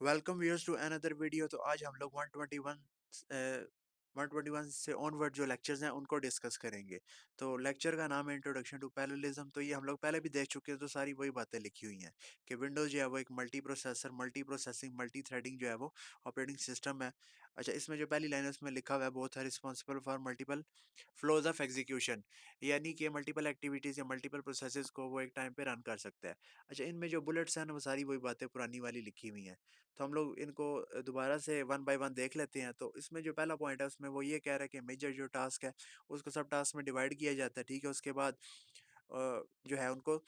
Welcome viewers to another video. तो आज हम लोग 121 से ऑनवर्ड जो लेक्चर्स हैं उनको डिस्कस करेंगे। तो लेक्चर का नाम है इंट्रोडक्शन टू पैरेललिज्म। तो ये हम लोग पहले भी देख चुके हैं, तो सारी वही बातें लिखी हुई हैं कि विंडोज जो है वो एक multi processor, multi processing, multi threading जो है वो ऑपरेटिंग सिस्टम है। अच्छा, इसमें जो पहली लाइन है उसमें लिखा हुआ है both are responsible for multiple flows of execution, यानी कि मल्टीपल एक्टिविटीज या मल्टीपल प्रोसेसेस को वो एक टाइम पे रन कर सकता है। अच्छा, इनमें जो बुलेट्स हैं ना वो सारी वही बातें पुरानी वाली लिखी हुई हैं। तो हम लोग इनको दोबारा से वन बाय वन देख लेते हैं। तो इसमें जो पहला पॉइंट है उसमें वो ये कह रहा है कि मेजर जो टास्क है उसको सब टास्क में डिवाइड किया जाता है। ठीक है, उसके बाद जो है उनको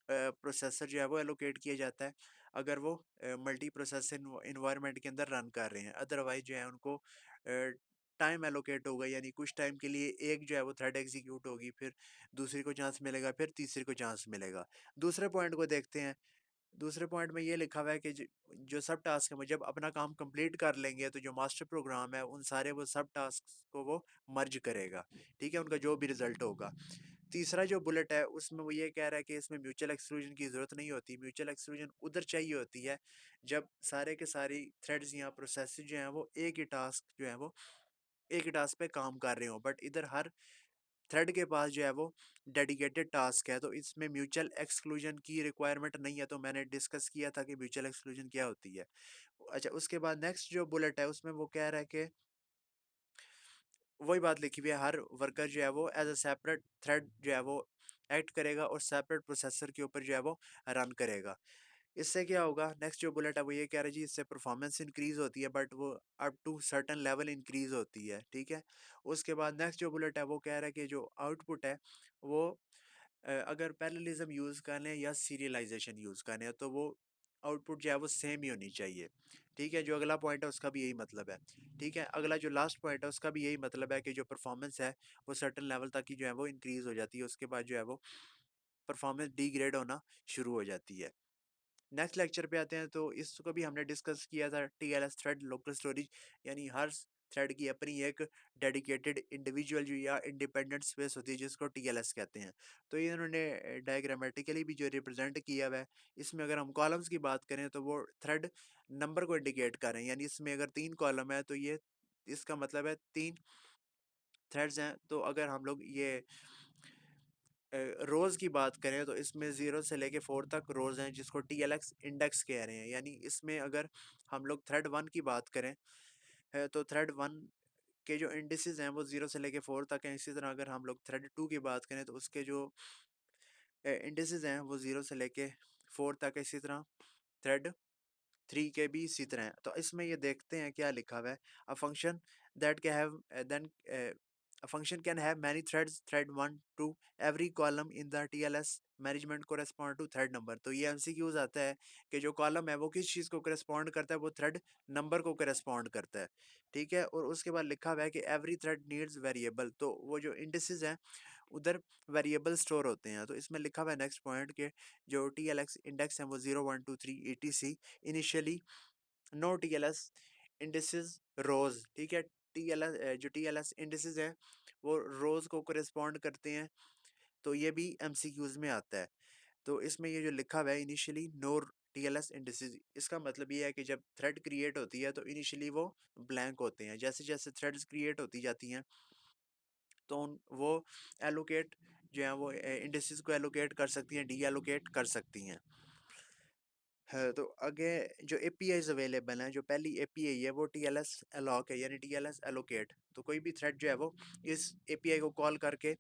प्रोसेसर जो है वो एलोकेट किया जाता है अगर वो मल्टी प्रोसेसर इन्वायरमेंट के अंदर रन कर रहे हैं। अदरवाइज जो है उनको टाइम एलोकेट होगा, यानी कुछ टाइम के लिए एक जो है वो थ्रेड एग्जीक्यूट होगी, फिर दूसरी को चांस मिलेगा, फिर तीसरी को चांस मिलेगा। दूसरे पॉइंट को देखते हैं। दूसरे पॉइंट में ये लिखा हुआ है कि जो सब टास्क है वो जब अपना काम कंप्लीट कर लेंगे तो जो मास्टर प्रोग्राम है उन सारे वो सब टास्क को वो मर्ज करेगा। ठीक है, उनका जो भी रिजल्ट होगा। तीसरा जो बुलेट है उसमें वो ये कह रहा है कि इसमें म्यूचुअल एक्सक्लूजन की जरूरत नहीं होती। म्यूचुअल एक्सक्लूजन उधर चाहिए होती है जब सारे के सारी थ्रेड्स या प्रोसेस जो हैं वो एक ही टास्क जो है वो एक ही टास्क पे काम कर रहे हो, बट इधर हर थ्रेड के पास जो है वो डेडिकेटेड टास्क है, तो इसमें म्यूचुअल एक्सक्लूजन की रिक्वायरमेंट नहीं है। तो मैंने डिस्कस किया था कि म्यूचुअल एक्सक्लूजन क्या होती है। अच्छा, उसके बाद नेक्स्ट जो बुलेट है उसमें वो कह रहा है कि वही बात लिखी हुई है, हर वर्कर जो है वो एज अ सेपरेट थ्रेड जो है वो एक्ट करेगा और सेपरेट प्रोसेसर के ऊपर जो है वो रन करेगा। इससे क्या होगा, नेक्स्ट जो बुलेट है वो ये कह रहा है जी इससे परफॉर्मेंस इंक्रीज होती है, बट वो up to certain level increase होती है। ठीक है, उसके बाद नेक्स्ट जो बुलेट है वो कह रहा है कि जो आउटपुट है वो अगर पैरेललिज्म यूज़ करना है या सीरियलाइजेशन यूज़ करना है तो वो आउटपुट जो है वो सेम ही होनी चाहिए। ठीक है, जो अगला पॉइंट है उसका भी यही मतलब है। ठीक है, अगला जो लास्ट पॉइंट है उसका भी यही मतलब है कि जो परफॉर्मेंस है वो सर्टेन लेवल तक की जो है वो इंक्रीज हो जाती है, उसके बाद जो है वो परफॉर्मेंस डिग्रेड होना शुरू हो जाती है। नेक्स्ट लेक्चर पे आते हैं। तो इसको भी हमने डिस्कस किया था, टीएलएस थ्रेड लोकल स्टोरेज, यानी हर थ्रेड की अपनी एक डेडिकेटेड इंडिविजुअल जो या इंडिपेंडेंट स्पेस होती है जिसको टीएलएस कहते हैं। तो ये इन्होंने डायग्रामेटिकली भी जो रिप्रेजेंट किया हुआ है। इसमें अगर हम कॉलम्स की बात करें तो वो थ्रेड नंबर को इंडिकेट कर रहे हैं, यानी इसमें अगर 3 कॉलम है तो ये इसका मतलब है 3 थ्रेड्स हैं। तो अगर हम लोग ये रोज की बात करें तो इसमें 0 से लेके 4 तक रोज हैं जिसको टीएलएक्स इंडेक्स कह रहे हैं। यानी इसमें अगर हम लोग थ्रेड 1 की बात करें तो थ्रेड 1 के जो इंडिसेस हैं वो 0 से लेके 4 तक हैं। इसी तरह अगर हम लोग थ्रेड 2 की बात करें तो उसके जो इंडिसेस हैं वो 0 से लेके 4 तक है। इसी तरह थ्रेड 3 के भी इसी तरह है। तो इसमें ये देखते हैं क्या लिखा हुआ है। A function that can have then a function can have many threads, thread 1 to every column in the TLS management correspond to thread number। तो ये MCQs आता है कि जो कॉलम है वो किस चीज़ को करस्पॉन्ड करता है, वो थ्रेड नंबर को करस्पॉन्ड करता है। ठीक है, और उसके बाद लिखा हुआ है कि एवरी थ्रेड नीड्स वेरिएबल। तो वो जो इंडिसेस हैं उधर वेरिएबल स्टोर होते हैं। तो इसमें लिखा हुआ है नेक्स्ट पॉइंट के जो TLX इंडेक्स है वो 0 1 2 3 etc initially no TLS indices रोज। ठीक है, TLS जो TLS इंडिसेस है वो रोज को करेस्पॉन्ड करते हैं। तो ये भी MCQs में आता है। तो इसमें ये जो लिखा हुआ है इनिशियली नो TLS इंडिसेस, इसका मतलब ये है कि जब थ्रेड क्रिएट होती है तो इनिशियली वो ब्लैंक होते हैं। जैसे जैसे थ्रेड्स क्रिएट होती जाती हैं तो वो एलोकेट जो है वो इंडिसेस को एलोकेट कर सकती हैं, डी एलोकेट कर सकती हैं। है तो आगे जो APIs अवेलेबल हैं, जो पहली API है वो TLS अलॉक है, यानी TLS एलोकेट। तो कोई भी थ्रेड जो है वो इस API को कॉल करके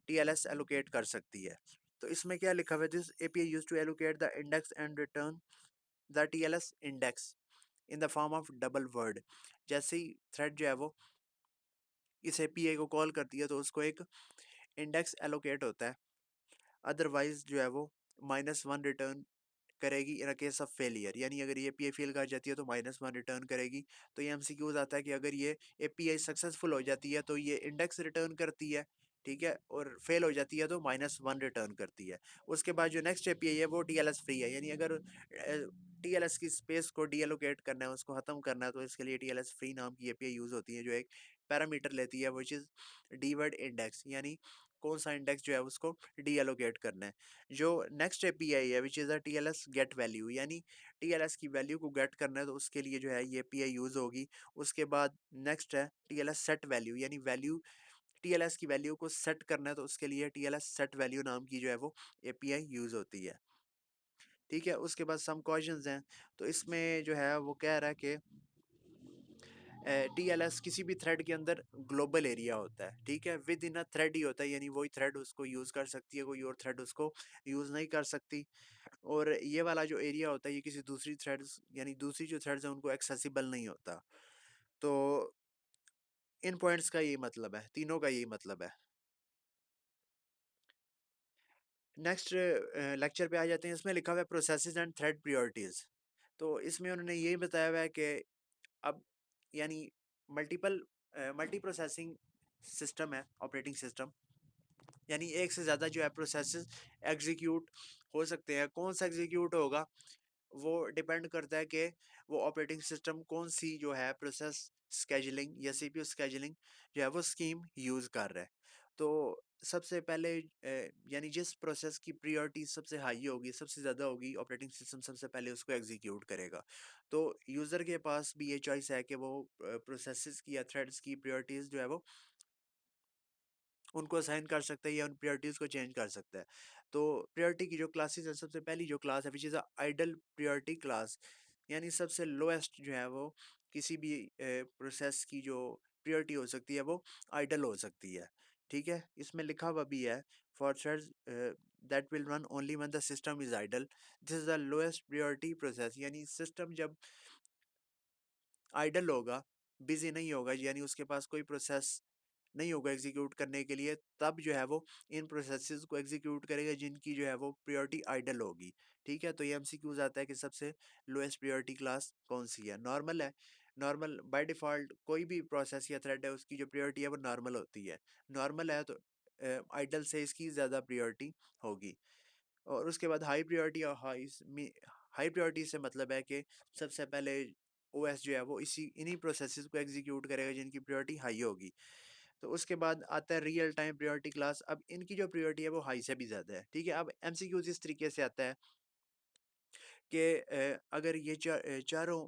TLS एलोकेट कर सकती है। तो इसमें क्या लिखा हुआ है, this API use to allocate the index and return the TLS index in the form of double word. जैसे ही थ्रेड जो है वो इस API को कॉल करती है तो उसको एक इंडेक्स एलोकेट होता है, अदरवाइज जो है वो -1 रिटर्न करेगी इन केस ऑफ फेलियर। यानी अगर ये एपीआई फेल कर जाती है तो -1 रिटर्न करेगी। तो ये एमसीक्यूज आता है कि अगर ये एपीआई सक्सेसफुल हो जाती है तो ये इंडेक्स रिटर्न करती है। ठीक है, और फेल हो जाती है तो -1 रिटर्न करती है। उसके बाद जो नेक्स्ट एपीआई है वो टीएलएस फ्री है, यानी अगर टीएलएस की स्पेस को डीएलोकेट करना है, उसको खत्म करना है, तो इसके लिए टीएलएस फ्री नाम की एपीआई यूज होती है जो एक पैरामीटर लेती है विच इज डीवर्ड इंडेक्स, यानी कौन सा इंडेक्स जो है उसको डी एलोकेट करना है। जो नेक्स्ट एपीआई है which is a TLS get value, यानी टीएलएस की वैल्यू को गेट करना है तो उसके लिए जो है ये एपीआई यूज़ होगी। उसके बाद नेक्स्ट है टीएलएस सेट वैल्यू, यानी वैल्यू टीएलएस की वैल्यू को सेट करना है तो उसके लिए टीएलएस सेट वैल्यू नाम की जो है वो एपीआई यूज़ होती है। ठीक है, उसके बाद सम क्वेश्चंस हैं, तो इसमें जो है वो कह रहा है कि टीएलएस किसी भी थ्रेड के अंदर ग्लोबल एरिया होता है, ठीक है, विद इन अ थ्रेड ही होता है, यानी वही थ्रेड उसको यूज़ कर सकती है, कोई और थ्रेड उसको यूज़ नहीं कर सकती। और ये वाला जो एरिया होता है ये किसी दूसरी थ्रेड्स यानी दूसरी जो थ्रेड्स हैं उनको एक्सेसिबल नहीं होता। तो इन पॉइंट्स का यही मतलब है, तीनों का यही मतलब है। नेक्स्ट लेक्चर पे आ जाते हैं, इसमें लिखा हुआ है प्रोसेसेस एंड थ्रेड प्रायोरिटीज़। तो इसमें उन्होंने यही बताया हुआ है कि अब यानी मल्टीपल मल्टी प्रोसेसिंग सिस्टम है ऑपरेटिंग सिस्टम, यानी एक से ज़्यादा जो है प्रोसेसेस एग्जीक्यूट हो सकते हैं। कौन सा एग्जीक्यूट होगा वो डिपेंड करता है कि वो ऑपरेटिंग सिस्टम कौन सी जो है प्रोसेस स्केजुलिंग या सीपीयू स्केजुलिंग जो है वो स्कीम यूज़ कर रहा है। तो सबसे पहले यानी जिस प्रोसेस की प्रायोरिटी सबसे हाई होगी, सबसे ज़्यादा होगी, ऑपरेटिंग सिस्टम सबसे पहले उसको एग्जीक्यूट करेगा। तो यूज़र के पास भी ये चॉइस है कि वो प्रोसेसेस की या थ्रेड्स की प्रायोरिटीज़ जो है वो उनको असाइन कर सकता है या उन प्रायोरिटीज़ को चेंज कर सकता है। तो प्रायोरिटी की जो क्लासेस है, सबसे पहली जो क्लास है which is a idle priority class, यानी सबसे लोएस्ट जो है वो किसी भी प्रोसेस की जो प्रायोरिटी हो सकती है वो आइडल हो सकती है। ठीक है, इसमें लिखा हुआ भी है for threads that will run only when the system is idle, this is the lowest priority process, यानी सिस्टम जब आइडल होगा, बिजी नहीं होगा, यानी उसके पास कोई प्रोसेस नहीं होगा एग्जीक्यूट करने के लिए, तब जो है वो इन प्रोसेसेस को एग्जीक्यूट करेगा जिनकी जो है वो प्रायोरिटी आइडल होगी। ठीक है, तो ये एमसीक्यूज आता है कि सबसे लोएस्ट प्रायोरिटी क्लास कौन सी है। नॉर्मल है, नॉर्मल बाय डिफ़ॉल्ट कोई भी प्रोसेस या थ्रेड है उसकी जो प्रायोरिटी है वो नॉर्मल होती है। नॉर्मल है तो आइडल से इसकी ज़्यादा प्रायोरिटी होगी। और उसके बाद हाई प्रायोरिटी और हाई प्रायोरिटी से मतलब है कि सबसे पहले ओएस जो है वो इसी इन्हीं प्रोसेसेस को एग्जीक्यूट करेगा जिनकी प्रायोरिटी हाई होगी। तो उसके बाद आता है रियल टाइम प्रायोरिटी क्लास, अब इनकी जो प्रायोरिटी है वो हाई से भी ज़्यादा है। ठीक है, अब एमसीक्यूज इस तरीके से आता है कि अगर ये चारों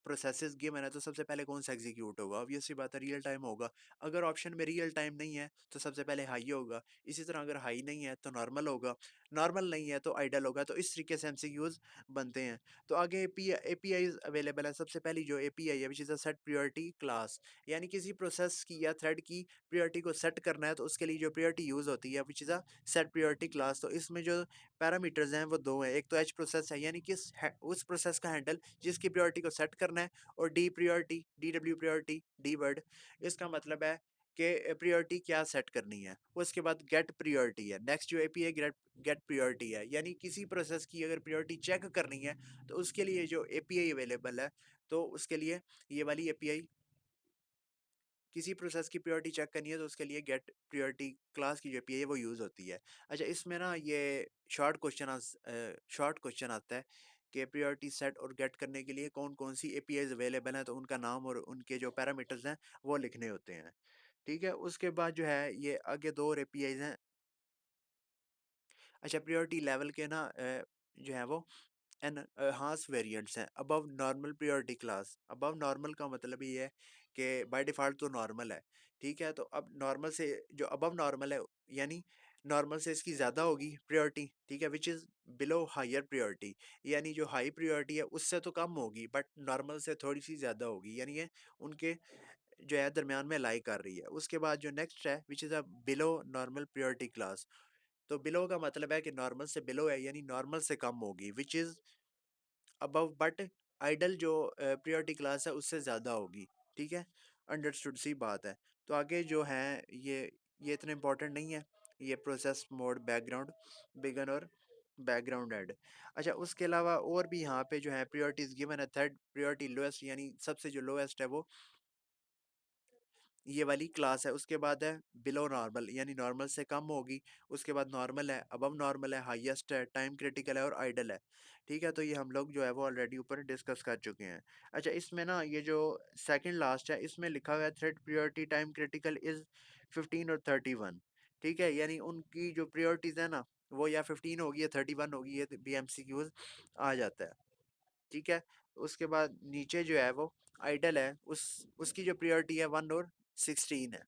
प्रोसेसेस गिवन है तो सबसे पहले कौन सा एग्जीक्यूट होगा, ऑब्वियस सी बात है रियल टाइम होगा। अगर ऑप्शन में रियल टाइम नहीं है तो सबसे पहले हाई होगा। इसी तरह अगर हाई नहीं है तो नॉर्मल होगा, नॉर्मल नहीं है तो आइडल होगा। तो इस तरीके से एमसीक्यूज बनते हैं। तो आगे एपीआई अवेलेबल है। सबसे पहली जो एपीआई है which is a set priority class, यानी किसी प्रोसेस की या थ्रेड की प्रायोरिटी को सेट करना है तो उसके लिए जो प्रायोरिटी यूज़ होती है which is a set priority class. तो इसमें जो पैरामीटर्स हैं वो दो हैं, एक तो एच प्रोसेस है यानी उस प्रोसेस का हैंडल जिसकी प्रायोरिटी को सेट करना है, और D priority, D W priority, D word, इसका मतलब है कि प्रायोरिटी क्या सेट करनी है। उसके बाद गेट प्रायोरिटी है, नेक्स्ट जो एपीआई गेट गेट प्रायोरिटी है, यानी किसी प्रोसेस की अगर प्रायोरिटी चेक करनी है तो उसके लिए जो एपीआई अवेलेबल है तो उसके लिए ये वाली एपीआई, किसी प्रोसेस की प्रायोरिटी चेक करनी है तो उसके लिए गेट प्रायोरिटी क्लास की जो एपीआई है वो यूज़ होती है। अच्छा, इसमें ना ये शॉर्ट क्वेश्चन आता है कि प्रायोरिटी सेट और गेट करने के लिए कौन कौन सी एपीआईज अवेलेबल हैं, तो उनका नाम और उनके जो पैरामीटर्स हैं वो लिखने होते हैं। ठीक है, उसके बाद जो है ये आगे दो और एपीआईज हैं। अच्छा, प्रायोरिटी लेवल के ना जो है वो एनहांस वेरिएंट्स हैं above normal priority class. Above normal का मतलब ये है कि बाय डिफ़ॉल्ट तो नॉर्मल है, ठीक है? तो अब नॉर्मल से जो अबव नॉर्मल है, यानी नॉर्मल से इसकी ज़्यादा होगी प्रायोरिटी, ठीक है? Which is below higher priority, यानी जो हाई प्रायोरिटी है उससे तो कम होगी बट नॉर्मल से थोड़ी-सी ज़्यादा होगी, यानी ये उनके जो है दरमियान में लाई कर रही है। उसके बाद जो नेक्स्ट है which is a below normal priority class. तो बिलो का मतलब है कि नॉर्मल से बिलो है, यानी नॉर्मल से कम होगी, which is above but idle जो प्रायोरिटी क्लास है उससे ज़्यादा होगी। ठीक है, अंडरस्टूड सी बात है। तो आगे जो है ये इतने इंपॉर्टेंट नहीं है, ये प्रोसेस मोड, बैकग्राउंड, बिगन और बैकग्राउंड ऐड। अच्छा, उसके अलावा और भी यहाँ पे जो है प्रायोरिटीज गिवन है। थर्ड प्रायोरिटी लोएस्ट, यानी सबसे जो लोएस्ट है वो ये वाली क्लास है। उसके बाद है बिलो नॉर्मल, यानी नॉर्मल से कम होगी। उसके बाद नॉर्मल है, अबव नॉर्मल है, हाईएस्ट है, टाइम क्रिटिकल है और आइडल है। ठीक है, तो ये हम लोग जो है वो ऑलरेडी ऊपर डिस्कस कर चुके हैं। अच्छा, इसमें ना ये जो सेकंड लास्ट है इसमें लिखा हुआ है thread priority time critical is 15 और 31। ठीक है, यानी उनकी जो प्रायोरिटीज है ना, वो या 15 होगी या 31 होगी, ये भी एमसीक्यूज आ जाता है। ठीक है, उसके बाद नीचे जो है वो आइडल है, उसकी जो प्रायोरिटी है 1 और 16 है।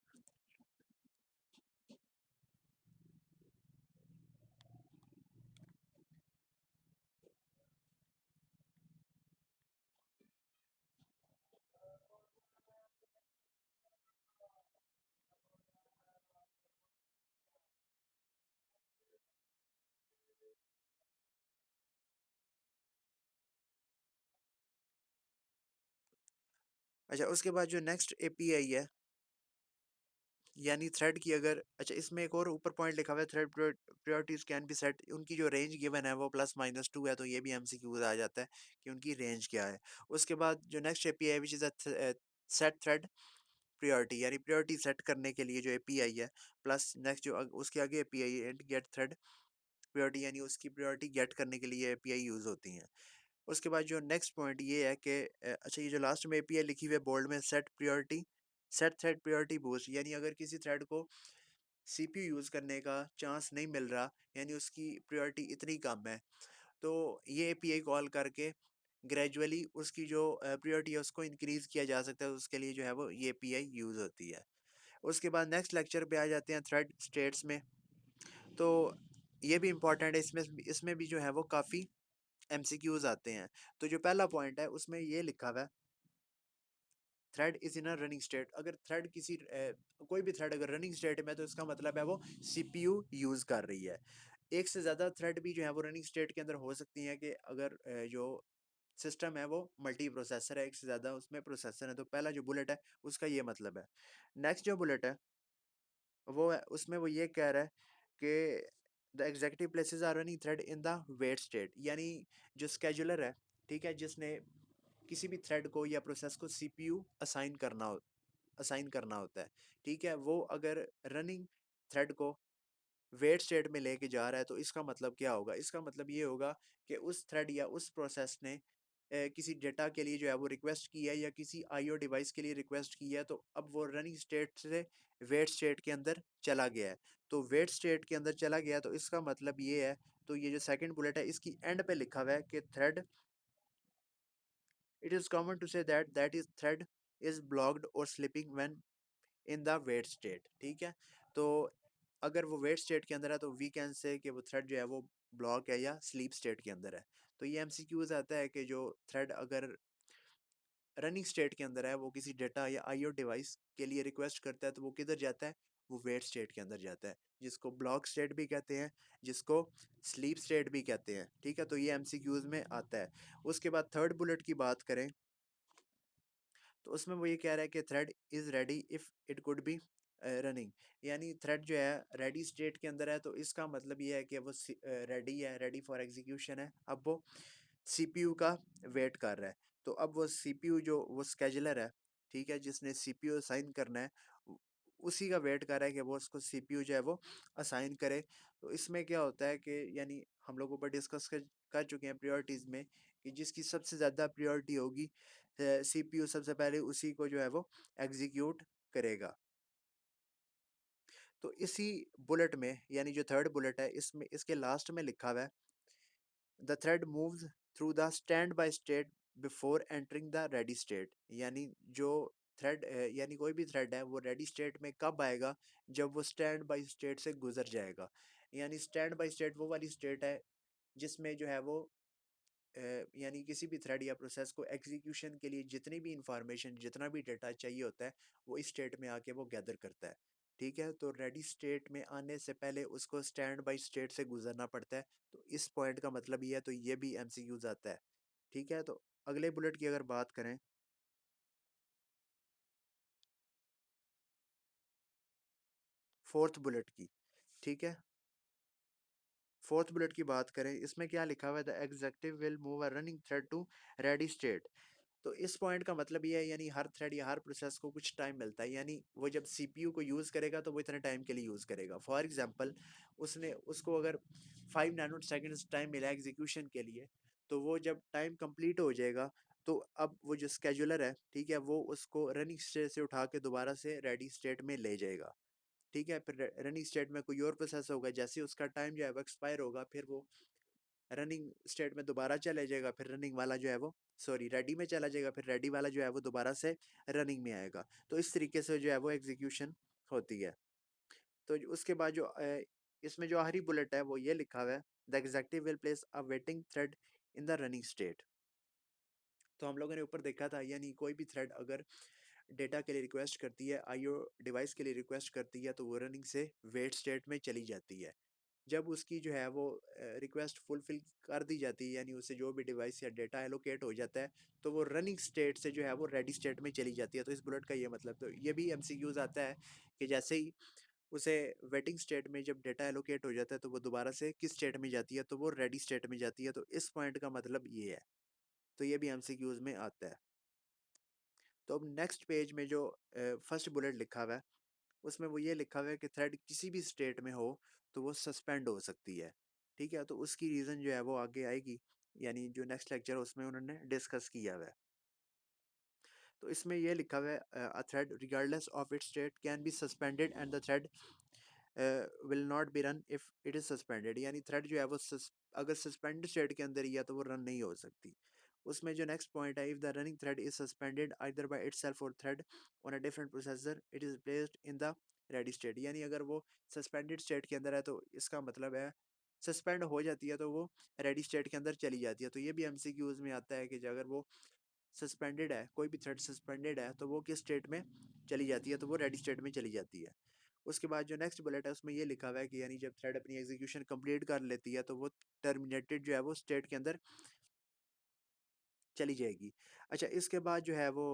अच्छा, उसके बाद जो नेक्स्ट एपीआई है, यानी थ्रेड की अगर, अच्छा इसमें एक और ऊपर पॉइंट लिखा हुआ है, thread priorities can be set, उनकी जो रेंज गिवन है वो +-2 है, तो ये भी एमसीक्यू आ जाता है कि उनकी रेंज क्या है। उसके बाद जो next API which is set thread priority, यानी प्रायोरिटी सेट करने के लिए जो एपीआई है, प्लस नेक्स्ट जो उसके आगे एपीआई है गेट थ्रेड प्रायोरिटी, यानी उसकी प्रायोरिटी गेट करने के लिए एपीआई यूज होती हैं। उसके बाद जो नेक्स्ट पॉइंट ये है कि अच्छा ये जो लास्ट में एपीआई लिखी हुई है बोल्ड में, set priority, set thread priority boost, यानी अगर किसी थ्रेड को सीपीयू यूज करने का चांस नहीं मिल रहा, यानी उसकी प्रायोरिटी इतनी कम है, तो ये एपीआई कॉल करके ग्रेजुअली उसकी जो प्रायोरिटी है उसको इंक्रीज किया जा सकता है, उसके लिए जो है वो ये एपीआई यूज होती है। उसके बाद नेक्स्ट लेक्चर पे आ जाते हैं थ्रेड स्टेट्स में। तो ये भी इंपॉर्टेंट है, इसमें इसमें भी जो है वो काफ़ी एमसीक्यूज आते हैं। तो जो पहला पॉइंट है उसमें ये लिखा हुआ है, thread is in a running state, अगर थ्रेड किसी कोई भी थ्रेड अगर रनिंग स्टेट में, तो इसका मतलब है वो सीपीयू यूज कर रही है। एक से ज़्यादा थ्रेड भी जो है वो रनिंग स्टेट के अंदर हो सकती हैं, कि अगर जो सिस्टम है वो मल्टी प्रोसेसर है, एक से ज़्यादा उसमें प्रोसेसर है, तो पहला जो बुलेट है उसका ये मतलब है। नेक्स्ट जो बुलेट है वो है, उसमें वो ये कह रहा है कि the executive places are running thread in the wait state, यानी जो स्केजुलर है, ठीक है, जिसने किसी भी थ्रेड को या प्रोसेस को सीपीयू असाइन करना होता है, ठीक है, वो अगर रनिंग थ्रेड को वेट स्टेट में लेके जा रहा है, तो इसका मतलब क्या होगा, इसका मतलब ये होगा कि उस थ्रेड या उस प्रोसेस ने किसी डेटा के लिए जो है वो रिक्वेस्ट की है, या किसी आईओ डिवाइस के लिए रिक्वेस्ट की है, तो अब वो रनिंग स्टेट से वेट स्टेट के अंदर चला गया है। तो वेट स्टेट के अंदर चला गया, तो इसका मतलब ये है, तो ये जो सेकंड बुलेट है इसकी एंड पे लिखा हुआ है कि thread, it is common to say that is thread is blocked और sleeping when in the wait state, ठीक है। तो अगर वो वेट स्टेट के अंदर है, तो वी कैन से कि वो थ्रेड जो है वो ब्लॉक है या स्लीप स्टेट के अंदर है। तो ये एमसीक्यूज आता है कि जो थ्रेड अगर रनिंग स्टेट के अंदर है, वो किसी डेटा या आईओ डिवाइस के लिए रिक्वेस्ट करता है, तो वो किधर जाता है, वो वेट स्टेट के अंदर जाता है, जिसको ब्लॉक स्टेट भी कहते हैं, जिसको स्लीप स्टेट भी कहते हैं, ठीक है। तो ये एमसीक्यूज में आता है। उसके बाद थर्ड बुलेट की बात करें, तो उसमें वो ये कह रहा है कि thread is ready if it could be running, यानी थ्रेड जो है रेडी स्टेट के अंदर है, तो इसका मतलब ये है कि वो रेडी है, रेडी फॉर एग्जीक्यूशन है, अब वो सीपीयू का वेट कर रहा है। तो अब वो सीपीयू जो वो स्केजुलर है, ठीक है, जिसने सीपीयू असाइन करना है, उसी का वेट कर रहा है कि वो उसको सीपीयू जो है वो असाइन करे। तो इसमें क्या होता है कि यानी हम लोग ऊपर डिस्कस कर चुके हैं प्रायोरिटीज़ में, कि जिसकी सबसे ज़्यादा प्रायोरिटी होगी, सीपीयू सबसे पहले उसी को जो है वो एग्जीक्यूट करेगा। तो इसी बुलेट में, यानी जो थर्ड बुलेट है, इसमें इसके लास्ट में लिखा हुआ है, the thread moves through the stand by state before entering the ready state, यानी जो थ्रेड यानी कोई भी थ्रेड है वो रेडी स्टेट में कब आएगा, जब वो स्टैंड बाय स्टेट से गुजर जाएगा। यानी स्टैंड बाय स्टेट वो वाली स्टेट है जिसमें जो है वो यानी किसी भी थ्रेड या प्रोसेस को एग्जीक्यूशन के लिए जितनी भी इंफॉर्मेशन, जितना भी डेटा चाहिए होता है, वो इस स्टेट में आके वो गैदर करता है, ठीक है। तो रेडी स्टेट में आने से पहले उसको स्टैंड बाई स्टेट से गुजरना पड़ता है। तो इस पॉइंट का मतलब ये है, तो ये भी एमसीक्यूज आता है, ठीक है। तो अगले बुलेट की अगर बात करें, फोर्थ बुलेट की, ठीक है, फोर्थ बुलेट की बात करें, इसमें क्या लिखा हुआ है, the executive will move a running thread to ready state. तो इस पॉइंट का मतलब ये है, यानी हर थ्रेड या हर प्रोसेस को कुछ टाइम मिलता है, यानी वो जब सीपीयू को यूज़ करेगा तो वो इतने टाइम के लिए यूज़ करेगा। फॉर एग्जांपल, उसने उसको अगर 5 नैनो सेकेंड्स टाइम मिला एग्जीक्यूशन के लिए, तो वो जब टाइम कंप्लीट हो जाएगा, तो अब वो जो स्केजुलर है, ठीक है, वो उसको रनिंग स्टेट से उठा के दोबारा से रेडी स्टेट में ले जाएगा। ठीक है? फिर रनिंग स्टेट में कोई और प्रोसेस होगा, जैसे ही उसका टाइम जो है वो एक्सपायर होगा, फिर वो रनिंग स्टेट में दोबारा चले जाएगा, फिर रनिंग वाला जो है वो सॉरी रेडी में चला जाएगा, फिर रेडी वाला जो है वो दोबारा से रनिंग में आएगा। तो इस तरीके से जो है वो एग्जीक्यूशन होती है। तो उसके बाद जो इसमें जो आखिरी बुलेट है वो ये लिखा हुआ है, the executive will place a waiting thread in the running state. तो हम लोगों ने ऊपर देखा था, यानी कोई भी थ्रेड अगर डेटा के लिए रिक्वेस्ट करती है, आईओ डिवाइस के लिए रिक्वेस्ट करती है, तो वो रनिंग से वेट स्टेट में चली जाती है। जब उसकी जो है वो रिक्वेस्ट फुलफिल कर दी जाती है, यानी उसे जो भी डिवाइस या डेटा एलोकेट हो जाता है, तो वो रनिंग स्टेट से जो है वो रेडी स्टेट में चली जाती है। तो इस बुलेट का ये मतलब, तो ये भी एमसीक्यूज आता है कि जैसे ही उसे वेटिंग स्टेट में जब डेटा एलोकेट हो जाता है, तो वो दोबारा से किस स्टेट में जाती है, तो वो रेडी स्टेट में जाती है। तो इस पॉइंट का मतलब ये है। तो ये भी एमसीक्यूज में आता है। तो अब नेक्स्ट पेज में जो फर्स्ट बुलेट लिखा हुआ है, उसमें वो ये लिखा हुआ है कि थ्रेड किसी भी स्टेट में हो तो वो सस्पेंड हो सकती है। ठीक है? तो उसकी रीज़न जो है वो आगे आएगी, यानी जो नेक्स्ट लेक्चर है उसमें उन्होंने डिस्कस किया हुआ है। तो इसमें ये लिखा हुआ है, a thread regardless of its state can be suspended and the thread will not be run if it is suspended. यानी थ्रेड जो है वो अगर सस्पेंडेड स्टेट के अंदर ही है तो वो रन नहीं हो सकती। उसमें जो नेक्स्ट पॉइंट है, if the running thread is suspended either by itself or thread on a different processor it is placed in the ready state. यानी अगर वो सस्पेंडेड स्टेट के अंदर है तो इसका मतलब है सस्पेंड हो जाती है तो वो रेडी स्टेट के अंदर चली जाती है। तो ये भी एमसीक्यूज में आता है कि अगर वो सस्पेंडेड है, कोई भी थ्रेड सस्पेंडेड है, तो वो किस स्टेट में चली जाती है, तो वो रेडी स्टेट में चली जाती है। उसके बाद जो नेक्स्ट बुलेट है उसमें ये लिखा हुआ है कि यानी जब थ्रेड अपनी एग्जीक्यूशन कंप्लीट कर लेती है तो वो टर्मिनेटेड जो है वो स्टेट के अंदर चली जाएगी। अच्छा, इसके बाद जो है वो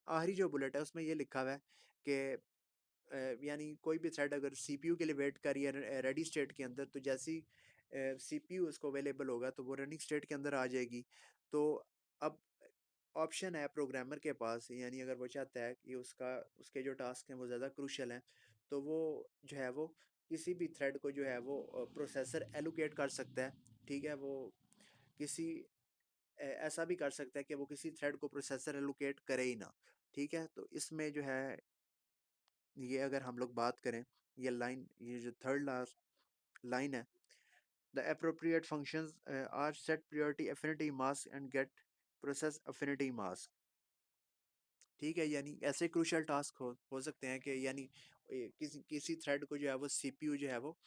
आखिरी जो बुलेट है उसमें ये लिखा हुआ है कि यानी कोई भी थ्रेड अगर सीपीयू के लिए वेट कर रही है रेडी स्टेट के अंदर, तो जैसी सीपीयू उसको अवेलेबल होगा तो वो रनिंग स्टेट के अंदर आ जाएगी। तो अब ऑप्शन है प्रोग्रामर के पास, यानी अगर वो चाहता है कि उसका उसके जो टास्क हैं वो ज़्यादा क्रूशल हैं, तो वो जो है वो किसी भी थ्रेड को जो है वो प्रोसेसर एलोकेट कर सकता है। ठीक है? वो किसी ऐसा भी कर सकता है कि वो किसी थ्रेड को प्रोसेसर एलोकेट करे ही ना। ठीक है? तो इसमें जो है ये अगर हम लोग बात करें, ये जो थर्ड लास्ट लाइन है, the appropriate functions are set priority affinity mask and get process affinity mask. ठीक है? यानी ऐसे क्रूशियल टास्क हो सकते हैं कि यानी किसी किसी थ्रेड को जो है वो सीपीयू जो है वो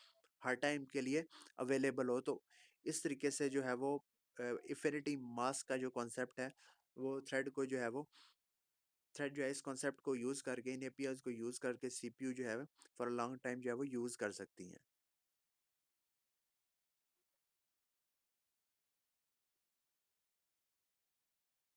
हर टाइम के लिए अवेलेबल हो। तो इस तरीके से जो है वो एफिनिटी मास्क का जो कॉन्सेप्ट है, वो थ्रेड जो है इस कॉन्सेप्ट को यूज़ करके, इन एपीआईज़ को यूज़ करके सीपीयू जो है फॉर अ लॉन्ग टाइम जो है वो यूज़ कर सकती हैं।